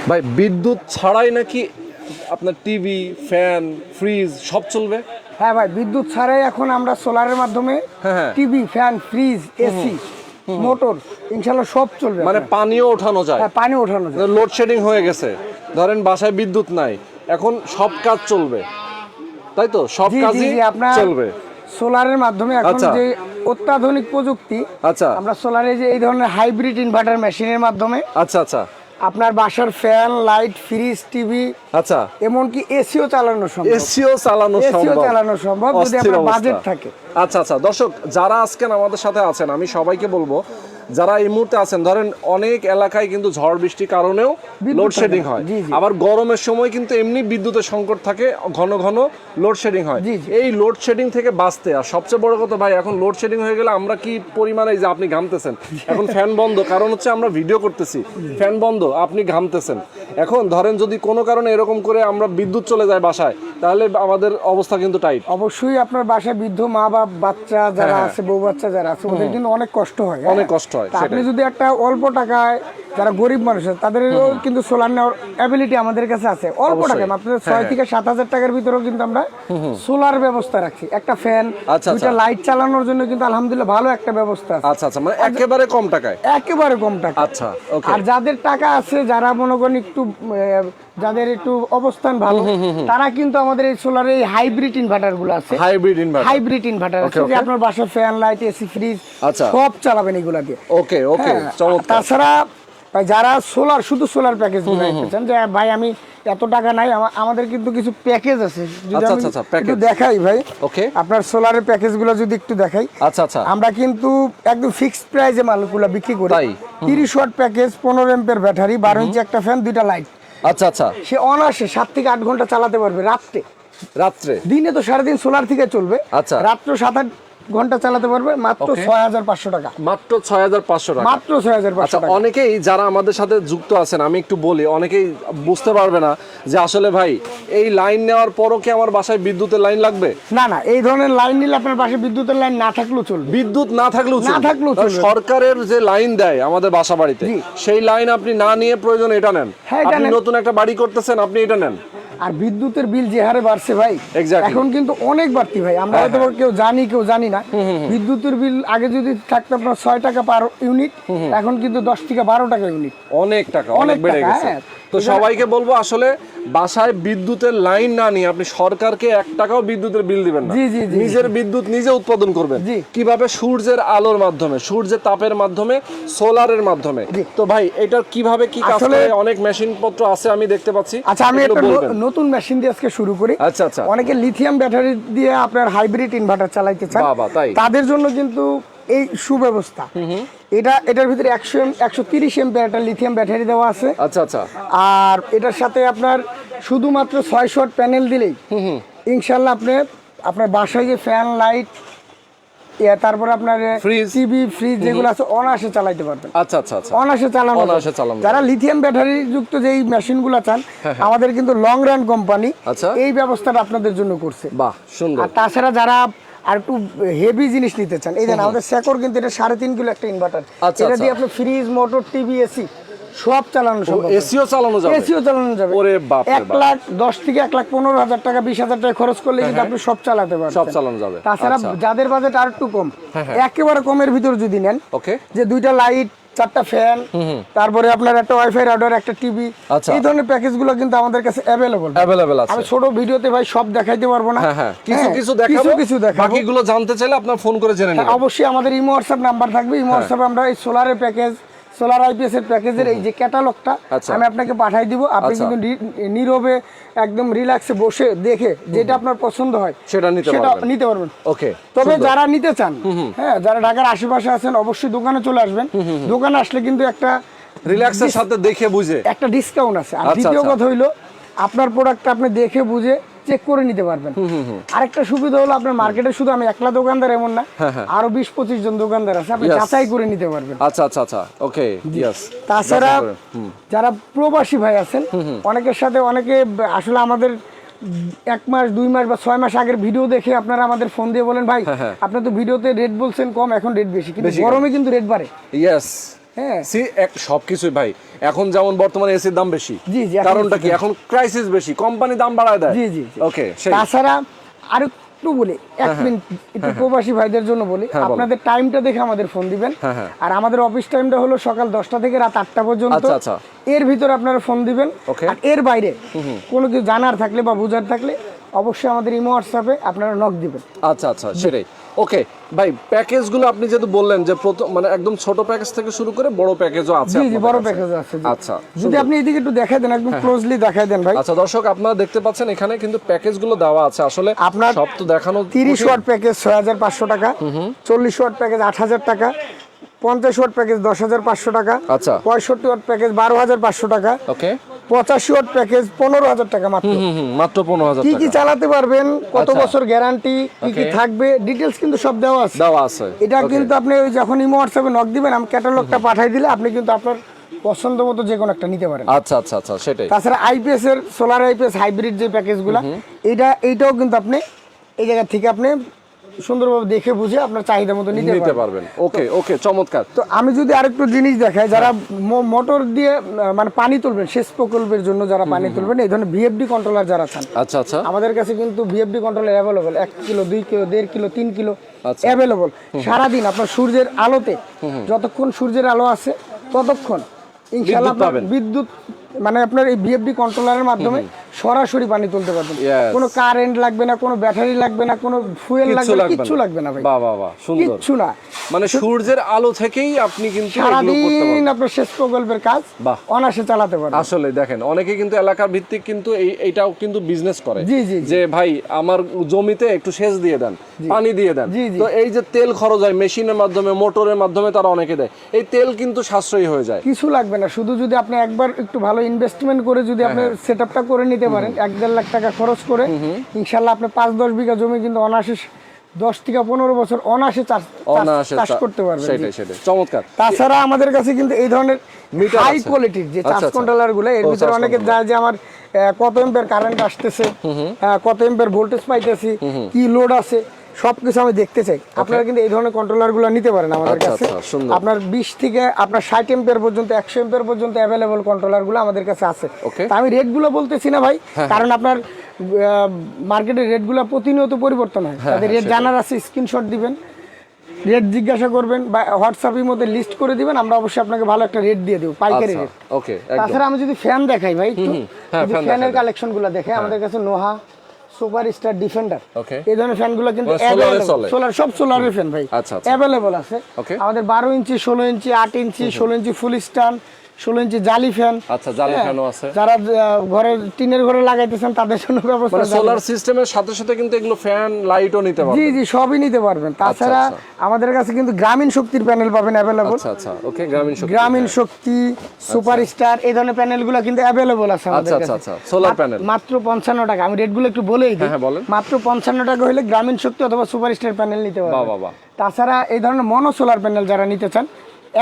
ভাই বিদ্যুৎ ছাড়াই নাকি আপনার টিভি, ফ্যান, ফ্রিজ সব চলবে? হ্যাঁ ভাই, বিদ্যুৎ ছাড়াই এখন আমরা সোলারের মাধ্যমে হ্যাঁ। TV, fan, fridge, AC, motor ইনশাআল্লাহ সব চলবে। মানে পানিও ওঠানো যায়? হ্যাঁ, পানি ওঠানো যায়। লোডশেডিং হয়ে গেছে, ধরেন বাসায় বিদ্যুৎ নাই, এখন সব কাজ চলবে, তাই তো? সব কাজই আপনার চলবে সোলারের মাধ্যমে। এখন আচ্ছা। যে অত্যাধুনিক প্রযুক্তি, আচ্ছা আমরা সোলারে যে এই ধরনের হাইব্রিড ইনভার্টার মেশিনের মাধ্যমে আচ্ছা আচ্ছা আপনার বাসার ফ্যান, লাইট, ফ্রিজ, টিভি, আচ্ছা এমনকি এসিও চালানো সম্ভব। এসিও চালানো সম্ভব যদি আপনার বাজেট থাকে। আচ্ছা আচ্ছা, দর্শক যারা আজকে আমাদের সাথে আছেন, আমি সবাইকে বলবো যারা এই মুহূর্তে আছেন, ধরেন অনেক এলাকায় কিন্তু ঝড় বৃষ্টির কারণেও লোডশেডিং হয়, আবার গরমের সময় কিন্তু এমনি বিদ্যুতের সংকট থাকে, ঘন ঘন লোডশেডিং হয়। এই লোডশেডিং থেকে বাঁচতে, আর সবচেয়ে বড় কথা ভাই, এখন লোডশেডিং হয়ে গেলে আমরা কি পরিমাণে, এই যে আপনি ঘামতেছেন, এখন ফ্যান বন্ধ, কারণ হচ্ছে আমরা ভিডিও করতেছি, ফ্যান বন্ধ, আপনি ঘামতেছেন। এখন ধরেন যদি কোনো কারণে এরকম করে আমরা বিদ্যুৎ চলে যায় বাসায়, তাহলে আমাদের অবস্থা কিন্তু টাইট। অবশ্যই আপনার বাসায় বৃদ্ধ মা বা বাচ্চা যারা আছে, বউ বাচ্চা যারা আছে, ওদের কিন্তু অনেক কষ্ট হয়। অনেক কষ্ট হয়। আপনি যদি একটা অল্প টাকায়, যারা গরিব মানুষ আছে তাদেরও কিন্তু সোলার নেওয়ার অ্যাবিলিটি আমাদের কাছে আছে। অল্প টাকায় মাত্র 6 থেকে 7,000 টাকার ভিতরেও কিন্তু আমরা সোলার ব্যবস্থা রাখছি। একটা ফ্যান, দুইটা লাইট চালানোর জন্য কিন্তু আলহামদুলিল্লাহ ভালো একটা ব্যবস্থা আছে। আচ্ছা আচ্ছা, মানে একেবারে কম টাকায়? একেবারে কম টাকা। আচ্ছা, ওকে। আর যাদের টাকা আছে, যারা মনে করেন একটু যাদের একটু অবস্থান ভালো, তারা কিন্তু আমাদের এই সোলারে এই হাইব্রিড ইনভার্টার গুলো আছে। হাইব্রিড ইনভার্টার আছে যে আপনার বাসায় ফ্যান, লাইট, এসি, ফ্রিজ সব চালাবেন এগুলা দিয়ে। ওকে ওকে, চমৎকার। তাছাড়া যারা সোলার, শুধু সোলার প্যাকেজ গুলো নিতে চান, যে ভাই আমি এত টাকা নাই, আমাদের কিন্তু কিছু প্যাকেজ আছে, যদি আমি একটু দেখাই ভাই। ওকে, আপনার সোলারের প্যাকেজ গুলো যদি একটু দেখাই। আচ্ছা আচ্ছা, আমরা কিন্তু একদম ফিক্সড প্রাইসে মালগুলো বিক্রি করি। 30 ওয়াট প্যাকেজ, 15 এম্পিয়ার ব্যাটারি, 12 ইঞ্চি একটা ফ্যান, 2টা লাইট। আচ্ছা আচ্ছা, সে অনায়াসে 7 থেকে 8 ঘন্টা চালাতে পারবে রাত্রে। দিনে তো সারাদিন সোলার থেকে চলবে, আচ্ছা, রাত্রে 7-8 ঘন্টা চালাতে পারবে মাত্র 6,500 টাকা। মাত্র 6,500 টাকা? মাত্র 6,500 টাকা। অনেকেই যারা আমাদের সাথে যুক্ত আছেন, আমি একটু বলি, অনেকেই বুঝতে পারবে না যে আসলে ভাই এই লাইন নেওয়ার পরও কি আমার বাসায় বিদ্যুতের লাইন লাগবে? না না, এই ধরনের লাইন নিলে আপনার বাসায় বিদ্যুতের লাইন না থাকলেও চলবে। বিদ্যুৎ না থাকলেও চলবে। সরকারের যে লাইন দেয় আমাদের বাসা বাড়িতে, সেই লাইন আপনি না নিয়ে প্রয়োজন এটা নেন। আপনি নতুন একটা বাড়ি করতেছেন, আপনি এটা নেন। আর বিদ্যুতের বিল যে হারে বাড়ছে ভাই, এখন কিন্তু অনেক বাড়তি ভাই। আমরা হয়তো কেউ জানি না। বিদ্যুতের বিল আগে যদি থাকতো আপনার 6 টাকা পার ইউনিট, এখন কিন্তু 10 থেকে 12 টাকা ইউনিট। অনেক টাকা, অনেক বেড়ে গেছে। তো সবাইকে বলবো আসলে বাসায় বিদ্যুতের লাইন না নিয়ে আপনি সরকারকে 1 টাকাও বিদ্যুতের বিল দিবেন না। নিজের বিদ্যুৎ নিজে উৎপাদন করবেন। কিভাবে? সূর্যের আলোর মাধ্যমে, সূর্যের তাপের মাধ্যমে, সোলারের মাধ্যমে। তো ভাই এটা কিভাবে কি কাজ করে? অনেক মেশিন পত্র আছে আমি দেখতে পাচ্ছি। আচ্ছা, আমি একটা নতুন মেশিন দিয়ে আজকে শুরু করি। আচ্ছা আচ্ছা, অনেকে লিথিয়াম ব্যাটারি দিয়ে আপনার হাইব্রিড ইনভার্টার চালাইতে চান, তাদের জন্য কিন্তু এই সুব্যবস্থা। এটার ভিতরে 130 এম্পিয়ার একটা লিথিয়াম ব্যাটারি দেওয়া আছে। আচ্ছা আচ্ছা, আর এটার সাথে আপনার শুধুমাত্র 600 ওয়াট প্যানেল দিলেই ইনশাআল্লাহ আপনার বাসায় যে ফ্যান, লাইট, তারপর আপনার টিভি, ফ্রিজ যেগুলো আছে অনায়াসে চালাইতে পারবেন। আচ্ছা আচ্ছা আচ্ছা, অনায়াসে চালানো। যারা লিথিয়াম ব্যাটারি যুক্ত যে মেশিনগুলো চান, আমাদের কিন্তু লং রান কোম্পানি এই ব্যবস্থাটা আপনাদের জন্য করছে। বাহ, সুন্দর। আর তাছাড়া যারা আর একটু হেভি জিনিস নিতে চান, এই দেখেন আমাদের স্যাকর কিন্তু এটা 3.5 কিলো একটা ইনভার্টার। এটা দিয়ে আপনি ফ্রিজ, মোটর, টিভি, এসি সব চালানো সম্ভব। এসিও চালানো যাবে। ওরে বাপ রে বাপ। 1,10,000 থেকে 1,15,000 টাকা, 20,000 টাকা খরচ করলে কিন্তু আপনি সব চালাতে পারবেন। সব চালানো যাবে। তাছাড়া যাদের বাজেট আর একটু কম, একেবারে কমের ভিতর যদি নেন, যে 2টা লাইট, 4টা ফ্যান, তারপরে আপনার একটা ওয়াইফাই রাউটার, একটা টিভি, এই ধরনের প্যাকেজগুলো কিন্তু আমাদের কাছে অ্যাভেলেবল আছে। আমি ছোট ভিডিওতে ভাই সব দেখাইতে পারবো না, কিছু দেখাবো। বাকিগুলো জানতে চাইলে আপনার ফোন করে জেনে নেবেন। অবশ্যই আমাদের ইমো হোয়াটসঅ্যাপ নাম্বার থাকবে। ইমো হোয়াটসঅ্যাপে আমরা এই সোলারের প্যাকেজ, সোলার আইপিএস এর প্যাকেজের এই যে ক্যাটালগটা আমি আপনাকে পাঠিয়ে দিব। আপনি কিন্তু নীরবে একদম রিল্যাক্সে বসে দেখে যেটা আপনার পছন্দ হয় সেটা নিতে পারবেন। ওকে। তবে যারা নিতে চান, যারা ঢাকার আশেপাশে আছেন, অবশ্যই দোকানে চলে আসবেন। দোকানে আসলে কিন্তু একটা রিল্যাক্সের সাথে দেখে বুঝে একটা ডিসকাউন্ট আছে। আর দ্বিতীয় কথা হইলো, আপনার প্রোডাক্টটা আপনি দেখে বুঝে চেক করে নিতে পারবেন। আরেকটা সুবিধা হলো, আপনার মার্কেটে শুধু আমি একলা দোকানদার এমন না, আরো 20-25 জন দোকানদার আছে, আপনি যাচাই করে নিতে পারবেন। আচ্ছা আচ্ছা আচ্ছা, ওকে, ইয়েস। তাছাড়া যারা প্রবাসী ভাই আছেন, অনেকের সাথে অনেকে আসলে আমাদের 1 মাস, 2 মাস বা 6 মাস আগের ভিডিও দেখে আপনারা আমাদের ফোন দিয়ে বলেন, ভাই আপনি তো ভিডিওতে রেট বলছেন কম, এখন রেট বেশি, কিন্তু গরমে কিন্তু রেট বাড়ে। ইয়েস, হ্যাঁ সবকিছুই ভাই এখন যেমন বর্তমানে এসির দাম বেশি, জি জি কারণটা কি এখন ক্রাইসিস বেশি, কোম্পানি দাম বাড়ায় দেয়। জি জি ওকে তাছাড়া আরো একটু বলি, এক মিনিট একটু প্রবাসী ভাইদের জন্য বলি, আপনাদের টাইমটা দেখে আমাদের ফোন দিবেন। আর আমাদের অফিস টাইমটা হলো সকাল 10টা থেকে রাত 8টা পর্যন্ত। এর ভিতরে আপনারা ফোন দিবেন। আর এর বাইরে কোনো কিছু জানার থাকলে বা বুঝার থাকলে অবশ্যই আমাদের ইমো হোয়াটসঅ্যাপে আপনারা নক দিবেন। আচ্ছা আচ্ছা সেটাই। ওকে ভাই, প্যাকেজগুলো আপনি যেহেতু বললেন যে প্রথম মানে একদম ছোট প্যাকেজ থেকে শুরু করে বড় প্যাকেজও আছে। জি জি বড় প্যাকেজও আছে। আচ্ছা যদি আপনি এদিকে একটু দেখাই দেন, একদম ক্লোজলি দেখাই দেন ভাই। আচ্ছা দর্শক আপনারা দেখতে পাচ্ছেন এখানে কিন্তু প্যাকেজগুলো দেওয়া আছে। আসলে আপনার সব তো দেখানো। 30 ওয়াট প্যাকেজ 6500 টাকা, 40 ওয়াট প্যাকেজ 8000 টাকা, 50 ওয়াট প্যাকেজ 10500 টাকা, আচ্ছা 65 ওয়াট প্যাকেজ 12500 টাকা, ওকে 85 ওয়াট প্যাকেজ 15000 টাকা মাত্র। মাত্র 15000 কি টাকা। কি চালাতে পারবেন, কত বছর গ্যারান্টি, কি কি থাকবে, ডিটেইলস কিন্তু সব দেওয়া আছে। এটা কিন্তু আপনি ওই যখন ইমো হোয়াটসঅ্যাপে নক দিবেন, আমি ক্যাটালগটা পাঠিয়ে দিলে আপনি কিন্তু আপনার পছন্দ মতো যে কোনো একটা নিতে পারেন। আচ্ছা আচ্ছা আচ্ছা সেটাই। তাছাড়া আইপিএস এর সোলার আইপিএস হাইব্রিড যে প্যাকেজগুলো, এইটাও কিন্তু আপনি এই জায়গা থেকে আপনি সুন্দরভাবে দেখে বুঝে আপনার চাহিদা মতো নিতে পারবেন। ওকে ওকে চমৎকার। তো আমি যদি আরেকটু জিনিস দেখাই, যারা মোটর দিয়ে মানে পানি তুলবেন, সেচ প্রকল্পের জন্য যারা পানি তুলবেন, এই ধরনের ভিএফডি কন্ট্রোলার যারা চান, আচ্ছা আচ্ছা আমাদের কাছে কিন্তু VFD controller available. 1 kilo 2 kilo 1.5 kilo 3 kilo available. সারাদিন আপনার সূর্যের আলোতে, যতক্ষণ সূর্যের আলো আছে ততক্ষণ ইনশাআল্লাহ বিদ্যুৎ মানে আপনার এই ভিএফডি কন্ট্রোলারের মাধ্যমে সরাসরি পানি তুলতে পারবেন। কোনো কারেন্ট লাগবে না, কোনো ব্যাটারি লাগবে না, কোনো ফুয়েল লাগবে না, কিচ্ছু লাগবে না ভাই। বাহ বাহ বাহ সুন্দর। কিচ্ছু না, মানে সূর্যের আলো থেকেই আপনি কিন্তু সারাদিন আপনার শেষ প্রকল্পের কাজ অনায়াসে চালাতে পারবেন। আসলে দেখেন অনেকে কিন্তু এলাকার ভিত্তিক কিন্তু এইটাও কিন্তু বিজনেস করে, জি জি যে ভাই আমার জমিতে একটু সেচ দিয়ে দেন, পানি দিয়ে দেন। তো এই যে তেল খরচ হয় মেশিনের মাধ্যমে, মোটরের মাধ্যমে তারা অনেকে দেয়, এই তেল কিন্তু সাশ্রয়ী হয়ে যায়। কিছু লাগবে না, শুধু যদি আপনি একবার একটু ভালো ইনভেস্টমেন্ট করে যদি আপনি সেটআপটা করে নিতে পারেন, 1-1.5 লাখ টাকা খরচ করে, ইনশাআল্লাহ আপনি 5-10 বিঘা জমি কিন্তু অনায়াসে 10 থেকে 15 বছর অনায়াসে চাষ করতে পারবেন। সেটাই চমৎকার। তাছাড়া আমাদের কাছে কিন্তু এই ধরনের হাই কোয়ালিটির যে চার্জ কন্ট্রোলার গুলো, এর ভিতরে অনেকে যায় যে আমার কত এম্পিয়ার কারেন্ট আসতেছে, কত এম্পিয়ার ভোল্টেজ পাইতেছি, কি লোড আছে, সবকিছু আমি দেখতে চাই। আপনারা কিন্তু এই ধরনের কন্ট্রোলার গুলো নিতে পারেন আমাদের কাছে। আপনার 20 থেকে আপনার 60 এম্পিয়ার পর্যন্ত, 100 এম্পিয়ার পর্যন্ত অ্যাভেলেবল কন্ট্রোলার গুলো আমাদের কাছে আছে। তা আমি রেট গুলো বলতেছি না ভাই, কারণ আপনার মার্কেটের রেট গুলো প্রতিনিয়ত পরিবর্তন হয়। তাদের রেট জানার আছে, স্ক্রিনশট দিবেন, রেট জিজ্ঞাসা করবেন বা হোয়াটসঅ্যাপের মধ্যে লিস্ট করে দিবেন, আমরা অবশ্যই আপনাকে ভালো একটা রেট দিয়ে দেবো, পাইকারি রেট। ওকে। তাছাড়া আমি যদি ফ্যান দেখাই ভাই, একটু ফ্যানের কালেকশন গুলো দেখে, আমাদের কাছে নোহা, সুপার স্টার, ডিফেন্ডার, এই ধরনের ফ্যানগুলো কিন্তু সোলার, সব সোলারের ফ্যান ভাই অ্যাভেলেবল আছে আমাদের। 12 ইঞ্চি, 16 ইঞ্চি, 8 ইঞ্চি, 16 ইঞ্চি ফুল স্টান, 16 ইঞ্চি জালি ফ্যান। আচ্ছা জালি ফ্যানও আছে। যারা ঘরে টিনের ঘরে লাগাইতেছেন তাদের জন্য ব্যবস্থা, মানে সোলার সিস্টেমের সাথে সাথে কিন্তু এগুলো ফ্যান লাইটও নিতে পারবেন। জি জি সবই নিতে পারবেন। তাছাড়া আমাদের কাছে কিন্তু গ্রামীণ শক্তির প্যানেল পাবেন অ্যাভেলেবল। আচ্ছা আচ্ছা ওকে। গ্রামীণ শক্তি, সুপার স্টার, এই ধরনের প্যানেলগুলো কিন্তু অ্যাভেলেবল আছে আমাদের কাছে। আচ্ছা আচ্ছা সোলার প্যানেল মাত্র 55 টাকা। আমি রেটগুলো একটু বলেই দিই। মাত্র 55 টাকা হলে গ্রামীণ শক্তি অথবা সুপার স্টার প্যানেল নিতে পারবেন। তাছাড়া এই ধরনের মনো সোলার প্যানেল যারা নিতে চান,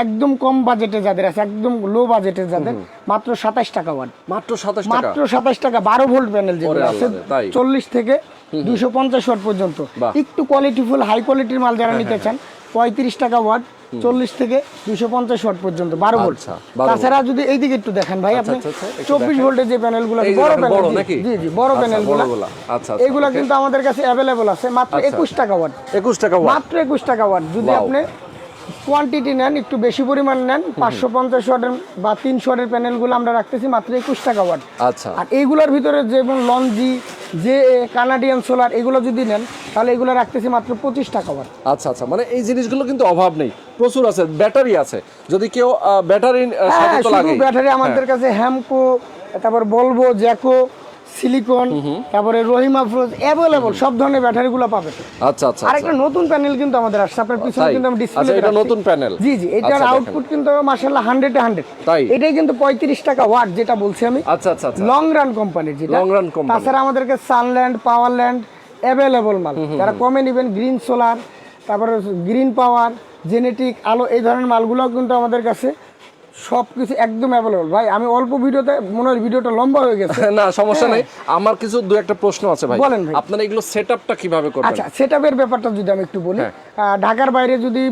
একদম কম বাজেটে যাদের আছে, একদম লো বাজেটে যাদের, মাত্র 27 টাকা ওয়াট। মাত্র 27 টাকা 12 ভোল্ট প্যানেল যেগুলো আছে, 40 থেকে 250 ওয়াট পর্যন্ত। একটু কোয়ালিটিফুল হাই কোয়ালিটির মাল যারা নিতে চান, 35 টাকা ওয়াট, 40 থেকে 250 ওয়াট পর্যন্ত 12 ভোল্ট। তাছাড়া যদি এইদিকে একটু দেখেন ভাই, আপনি 24 ভোল্টের যে প্যানেলগুলো, বড় প্যানেল, জি জি বড় প্যানেলগুলো, এগুলো কিন্তু আমাদের কাছে অ্যাভেলেবল আছে মাত্র 21 টাকা ওয়াট। 21 টাকা ওয়াট, মাত্র 21 টাকা ওয়াট। যদি আপনি কোয়ান্টিটি নেন, একটু বেশি পরিমাণ নেন, 550 ওয়াটের বা 300 ওয়াটের প্যানেলগুলো আমরা রাখতেছি মাত্র 21 টাকা ওয়াট। আচ্ছা। আর এইগুলোর ভিতরে যেমন লঞ্জি, যে কানাডিয়ান সোলার, এগুলো যদি নেন তাহলে এগুলো রাখতেছি মাত্র 25 টাকা ওয়াট। আচ্ছা আচ্ছা, মানে এই জিনিসগুলো কিন্তু অভাব নেই, প্রচুর আছে। ব্যাটারি আছে, যদি কেউ ব্যাটারি সাথে তো লাগে, ব্যাটারি আমাদের কাছে হ্যামকো, তারপর বলবো, জ্যাকো, সিলিকন, তারপরে রহিমা আফরোজ, অ্যাভেলেবল সব ধরনের ব্যাটারিগুলো পাবেন। আচ্ছা আচ্ছা। আর একটা নতুন প্যানেল কিন্তু আমাদের আসছে, আপনার পিছনে কিন্তু আমি ডিসপ্লে এটা নতুন প্যানেল। জি জি, এটার আউটপুট কিন্তু মাশাআল্লাহ 100 এ 100। এটাই কিন্তু 35 টাকা ওয়াট, যেটা বলছি আমি। আচ্ছা আচ্ছা। লং রান কোম্পানির, যেটা লং রান কোম্পানি। তাছাড়া আমাদের কাছে সানল্যান্ড, পাওয়ারল্যান্ড অ্যাভেলেবল মাল। যারা কমে নেবেন, গ্রিন সোলার, তারপরে গ্রিন পাওয়ার, জেনেটিক আলো, এই ধরনের মালগুলোও কিন্তু আমাদের কাছে সবকিছু একদম অ্যাভেলেবল ভাই। আমি অল্প ভিডিওতে মনে হয় ভিডিওটা লম্বা হয়ে গেছে। না সমস্যা নেই, আমার কিছু দু একটা প্রশ্ন আছে ভাই। বলেন ভাই। আপনারা এগুলো সেটআপটা কিভাবে করবেন? আচ্ছা, সেটআপের ব্যাপারটা যদি আমি একটু বলি, ঢাকার বাইরে যদি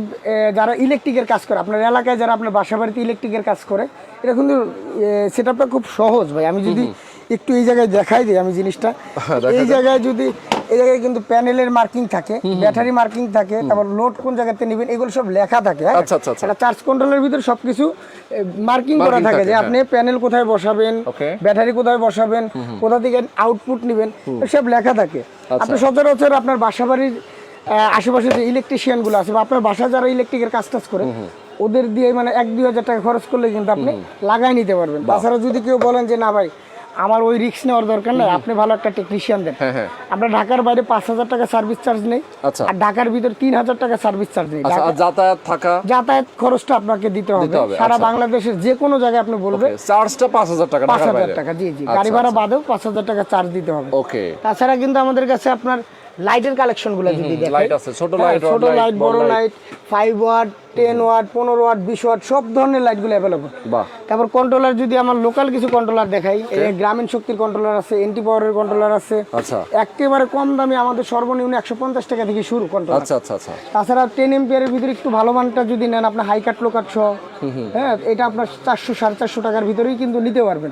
যারা ইলেকট্রিকের কাজ করে, আপনার এলাকায় যারা আপনার বাসা বাড়িতে ইলেকট্রিকের কাজ করে, এটা কিন্তু সেটআপটা খুব সহজ ভাই। আমি যদি একটু এই জায়গায় দেখাই দিই আমি জিনিসটা, এই জায়গায় যদি এই জায়গায় কিন্তু প্যানেলের মার্কিং থাকে, ব্যাটারি মার্কিং থাকে, তারপর লোড কোন জায়গাতে নেবেন এগুলো সব লেখা থাকে। আচ্ছা আচ্ছা আচ্ছা। এটা চার্জ কন্ট্রোলের ভিতর সবকিছু মার্কিং করা থাকে যে আপনি প্যানেল কোথায় বসাবেন, ব্যাটারি কোথায় বসাবেন, কোথা থেকে আউটপুট নেবেন, সব লেখা থাকে। আপনি সচরাচর আপনার বাসা বাড়ির আশেপাশে যে ইলেকট্রিশিয়ান গুলো আছে বা আপনার বাসায় যারা ইলেকট্রিকের কাজ টাজ করে ওদের দিয়ে মানে 1-2 হাজার টাকা খরচ করলে কিন্তু আপনি লাগাই নিতে পারবেন। তাছাড়া যদি কেউ বলেন যে না ভাই আমার ওই রিস্ক নেওয়ার দরকার নাই, আপনি ভালো একটা টেকনিশিয়ান দেন, আমরা ঢাকার বাইরে 5,000 টাকা সার্ভিস চার্জ নেই, আর ঢাকার ভিতর 3,000 টাকা সার্ভিস চার্জ নেই। যাতায়াত খরচটা আপনাকে দিতে হবে। সারা বাংলাদেশের যে কোনো জায়গায় আপনি বলবেন চার্জটা 5,000 টাকা, 5,000 টাকা। জি জি, গাড়ি ভাড়া বাদেও 5,000 টাকা চার্জ দিতে হবে। তাছাড়া কিন্তু আমাদের কাছে আপনার লাইটের কালেকশন গুলো যদি দেখেন, লাইট আছে, ছোট লাইট, বড় light, 5 watt, 10 watt, 15 watt, 20 watt, সব ধরনের লাইট গুলো অ্যাভেলেবল। তারপর কন্ট্রোলার যদি আমার লোকাল কিছু কন্ট্রোলার দেখাই, গ্রামীণ শক্তির কন্ট্রোলার আছে, এনটি পাওয়ারের কন্ট্রোলার আছে। একেবারে কম দামে আমাদের সর্বনিম্ন 150 টাকা থেকে শুরু কন্ট্রোলার। তাছাড়া 10 এম্পিয়ারের ভিতরে একটু ভালো মানটা যদি নেন, আপনার হাই কাট লো কাট সহ, হ্যাঁ, এটা আপনার 400-450 টাকার ভিতরেই কিন্তু নিতে পারবেন।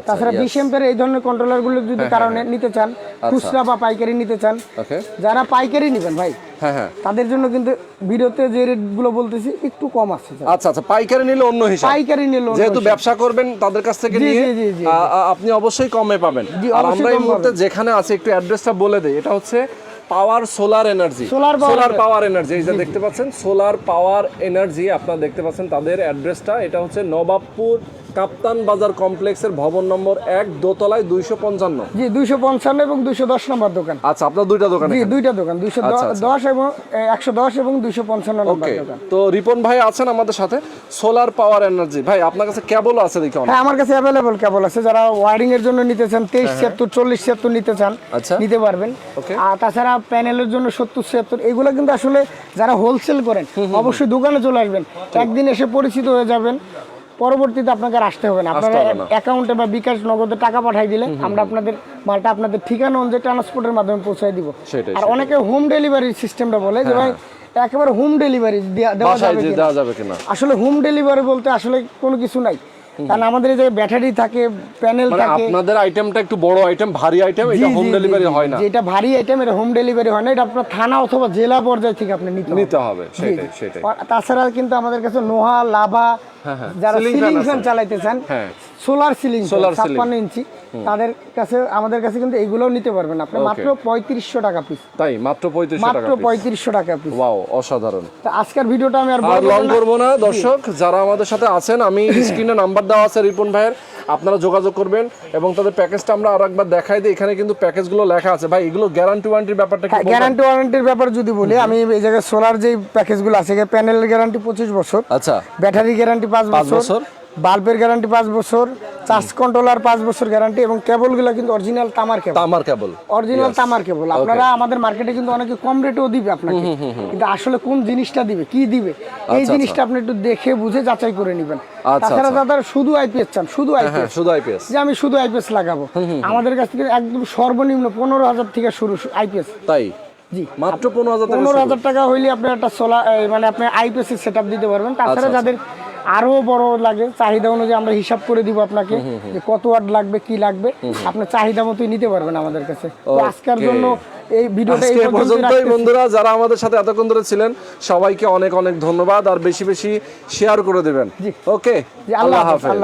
তাছাড়া 20 এম্পিয়ারের এই ধরনের কন্ট্রোলার গুলো যদি কারণে নিতে চান, খুচরা বা পাইকারি নিতে চান, যারা পাইকারি নেবেন ভাই তাদের জন্য কিন্তু ভিডিওতে যে রেট গুলো বলতেছি একটু কম আছে। আচ্ছা আচ্ছা, পাইকারি নিলে অন্য হিসাব, যেহেতু ব্যবসা করবেন তাদের কাছ থেকে নিয়ে আপনি অবশ্যই কমে পাবেন। আর আমরা এই মুহূর্তে যেখানে আছে একটু অ্যাড্রেসটা বলে দেই, এটা হচ্ছে পাওয়ার solar energy, solar power energy. এই যে দেখতে পাচ্ছেন সোলার পাওয়ার এনার্জি, আপনারা দেখতে পাচ্ছেন তাদের অ্যাড্রেসটা। এটা হচ্ছে নবাবপুর কাপ্তান বাজার কমপ্লেক্সের ভবন নম্বর 1 দোতলায় 255। জি, 255 এবং 210 নম্বর দোকান। আচ্ছা, আপনার দুইটা দোকান? জি, দুইটা দোকান, 210 এবং 110 এবং 255 নম্বর দোকান। তো রিপন ভাই আছেন আমাদের সাথে, সোলার পাওয়ার এনার্জি। ভাই আপনার কাছে কেবল আছে দেখি? হ্যাঁ, আমার কাছে अवेलेबल কেবল আছে। যারা ওয়্যারিং এর জন্য নিতে চান 2376 4076 নিতে চান নিতে পারবেন। আর তাছাড়া প্যানেলের জন্য 7076, এগুলো কিন্তু আসলে যারা হোলসেল করেন অবশ্যই দোকানে চলে আসবেন, একদিন এসে পরিচিত হয়ে যাবেন, পরবর্তীতে আপনাকে আসতে হবে না। আপনারা অ্যাকাউন্টে বা বিকাশ নগদে টাকা পাঠিয়ে দিলে আমরা আপনাদের মালটা আপনাদের ঠিকানা অনুযায়ী ট্রান্সপোর্টের মাধ্যমে পৌঁছে দিব। আর অনেকে হোম ডেলিভারি সিস্টেমটা বলে যে ভাই একেবারে হোম ডেলিভারি দেওয়া যাবে কিনা। আসলে হোম ডেলিভারি বলতে আসলে কোনো কিছু নাই, কারণ আমাদের এই যে ব্যাটারি থাকে, প্যানেল থাকে। আপনাদের আইটেমটা একটু বড় আইটেম, ভারী আইটেম, এটা হোম ডেলিভারি হয় না। যেটা ভারী আইটেম এটা হোম ডেলিভারি হয় না, এটা আপনার থানা অথবা জেলা পর্যায়ে থেকে আপনি নিতে হবে। সেটাই। তাছাড়া কিন্তু আমাদের কাছে নোহা, লাভা, যারা সিলিং ফ্যান চালাইতে চান, সোলার সিলিং 56 ইঞ্চি, তাদের কাছে আমাদের কাছে কিন্তু এইগুলোও নিতে পারবেন আপনি মাত্র 3500 টাকা পিস। তাই মাত্র 3500 টাকা পিস। ওয়াও, অসাধারণ। তো আজকের ভিডিওটা আমি আর লং করব না। দর্শক যারা আমাদের সাথে আছেন, আমি স্ক্রিনে নাম্বার দেওয়া আছে রিপন ভাইয়ের, আপনারা যোগাযোগ করবেন এবং তাদের প্যাকেজটা আমরা আরেকবার দেখাই দিই। এখানে কিন্তু প্যাকেজগুলো লেখা আছে। ভাই এগুলো গ্যারান্টি ওয়ারেন্টির ব্যাপারটা কি? গ্যারান্টি ওয়ারেন্টির ব্যাপার যদি বলি, আমি এই জায়গায় সোলার যেই প্যাকেজগুলো আছে, প্যানেলের গ্যারান্টি 25 বছর, আচ্ছা, ব্যাটারি গ্যারান্টি 5 বছর, বাল্বের গ্যারান্টি 5 বছর, চার্জ কন্ট্রোলার 5 বছর গ্যারান্টি, এবং কেবলগুলো কিন্তু অরিজিনাল তামার কেবল, অরিজিনাল তামার কেবল। আপনারা আমাদের মার্কেটে কিন্তু অনেকে কম রেটেও দিবে আপনাকে, কিন্তু আসলে কোন জিনিসটা দিবে, কি দিবে, এই জিনিসটা আপনি একটু দেখে বুঝে যাচাই করে নেবেন। তাছাড়া যারা শুধু আইপিএস চান, শুধু আইপিএস, যে আমি শুধু আইপিএস লাগাবো, আমাদের কাছ থেকে একদম সর্বনিম্ন 15,000 থেকে শুরু আইপিএস। তাই? জি, মাত্র 15,000 টাকা হইলে আপনি একটা সোলার মানে আপনি আইপিএস এর সেটআপ দিতে পারবেন। তাছাড়া যাদের আরো বড় লাগে, চাহিদা অনুযায়ী আমরা হিসাব করে দিব আপনাকে যে কত ওয়াট লাগবে, কি লাগবে, আপনার চাহিদা মতোই নিতে পারবেন আমাদের কাছে। তো আজকের জন্য এই ভিডিওটা এই পর্যন্তই। বন্ধুরা যারা আমাদের সাথে এতক্ষণ ধরে ছিলেন সবাইকে অনেক অনেক ধন্যবাদ, আর বেশি বেশি শেয়ার করে দেবেন। ওকে, আল্লাহ হাফেজ।